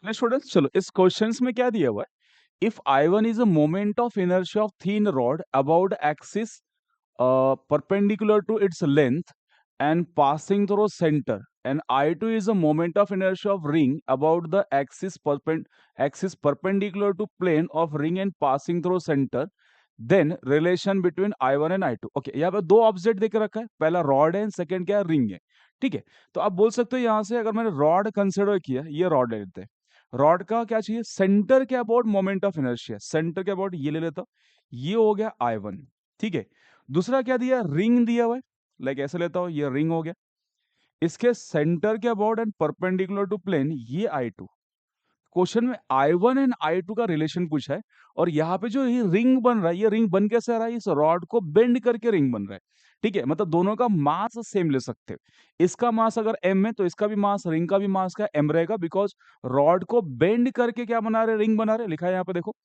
Students चलो इस questions में क्या दिया हुआ है, if I1 is a moment of inertia of thin rod about axis perpendicular to its length and passing through center, and I2 is a moment of inertia of ring about the axis perpendicular to plane of ring and passing through center, then relation between I1 and I2। Okay, यहाँ पे दो object देकर रखा है, पहला rod है, second क्या है, रिंग है। ठीक है, तो आप बोल सकते हो यहाँ से अगर मैंने रॉड कंसिडर किया, ये रॉड ले लेते हैं। रॉड का क्या चाहिए, सेंटर के about moment of inertia, centre के अबाउट ये ले लेता हूं, ये हो गया I1। ठीक है, दूसरा क्या दिया, रिंग दिया हुआ है, लाइक ऐसे लेता हूं, ये रिंग हो गया, इसके सेंटर के about and perpendicular to plane ये I2। क्वेश्चन में I1 एंड I2 का रिलेशन पूछा है, और यहाँ पे जो ये रिंग बन रहा है, ये रिंग बन कैसे रहा है, इस रॉड को बेंड करके रिंग बन रहा है। ठीक है, मतलब दोनों का मास सेम ले सकते हो। इसका मास अगर m है तो इसका भी मास, रिंग का भी मास का m रहेगा, बिकॉज रॉड को बेंड करके क्या बना रहे, रिंग बना रहे। लिखा है यहाँ पे देखो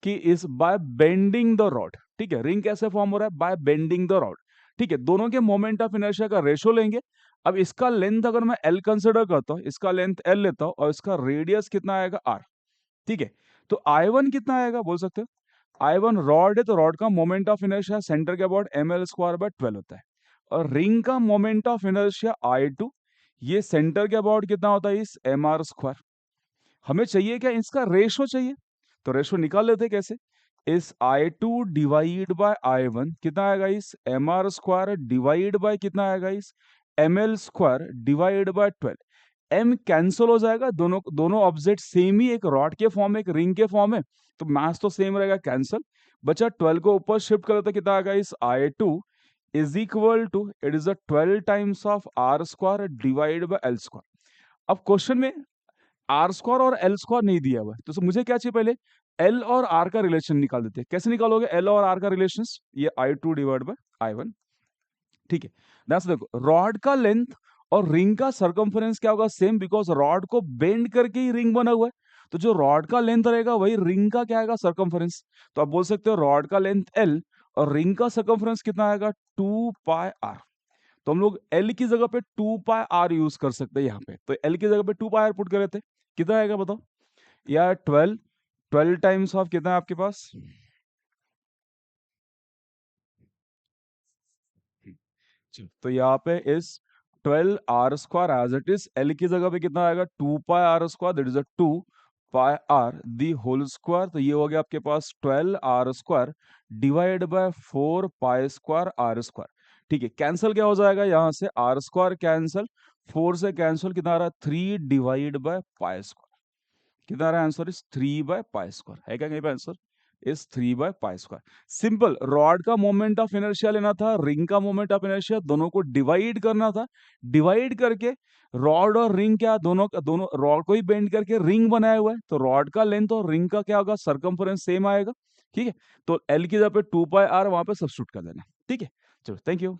कि इस बाय बेंडिंग द रॉड। ठीक है, रिंग कैसे फॉर्म हो रहा है, बाय बेंडिंग द रॉड। ठीक है, दोनों के मोमेंट ऑफ इनर्शिया का रेशो लेंगे। अब इसका लेंथ अगर मैं L कंसिडर करता हूं, इसका लेंथ L लेता हूं, और इसका रेडियस कितना आएगा R। ठीक है, तो I1 कितना आएगा बोल सकते हो, I1 रॉड है तो रॉड का मोमेंट ऑफ इनर्शिया सेंटर के अबाउट ml²/12 होता है, और रिंग का मोमेंट ऑफ इनर्शिया I2 ये सेंटर के अबाउट कितना होता है, इस mr²। हमें चाहिए क्या, इसका रेशो चाहिए, तो रेशो निकाल लेते हैं कैसे, इस I2 डिवाइड बाय I1 कितना आएगा, इस mr² डिवाइड बाय कितना आएगा, इस ml² divide by 12। M cancel हो जाएगा, दोनों दोनों ऑब्जेक्ट सेम ही, एक रॉड के फॉर्म में एक रिंग के फॉर्म में, तो मास तो सेम रहेगा, कैंसिल। बचा 12 को ऊपर शिफ्ट कर देते कितना आएगा, इस I2 is equal to it is 12 times of r² divide by L²। अब क्वेश्चन में R² और L² नहीं दिया हुआ है, तो मुझे क्या चाहिए, पहले L और R का रिलेशन निकाल देते हैं। कैसे निकालोगे L और R का रिलेशन, ये I2 डिवाइड बाय I1। ठीक है, ध्यान से देखो, रॉड का लेंथ और रिंग का सरकमफरेंस क्या होगा, सेम, बिकॉज रॉड को बेंड करके ही रिंग बना हुआ है। तो जो रॉड का लेंथ रहेगा वही रिंग का क्या आएगा, सरकमफरेंस। तो आप बोल सकते हो रॉड का लेंथ L और रिंग का सरकमफरेंस कितना आएगा, 2πr। तो हम लोग L की जगह पे 2πr यूज कर सकते हैं यहाँ पे, तो L की जगह पे 2πr पुट कर लेते, कितना आएगा बताओ, या 12 टाइम्स ऑफ कितना है आपके पास, तो यहाँ पे इस 12r² as it is, L की जगह पे कितना आएगा, 2πr², that is 2πr the whole square. तो ये हो गया आपके पास 12r² डिवाइड बाय 4π²r²। ठीक है, कैंसिल क्या हो जाएगा, यहाँ से r² कैंसिल, 4 से कैंसिल, कितना आ रहा है, 3 डिवाइड बाय π²। कितना आ रहा है आंसर, इस 3/π²। है क्या कहीं पे आंसर, इस 3/π²। सिंपल, रॉड का मोमेंट ऑफ इनर्शिया लेना था, रिंग का मोमेंट ऑफ इनर्शिया, दोनों को डिवाइड करना था। डिवाइड करके रॉड और रिंग क्या, दोनों दोनों रॉड को ही बेंड करके रिंग बनाया हुआ है, तो रॉड का लेंथ और रिंग का क्या होगा, सरकमफरेंस सेम आएगा। ठीक है, तो L की जगह पे 2πr वहां पे सब्स्टिट्यूट कर देना। ठीक है, चलो थैंक यू।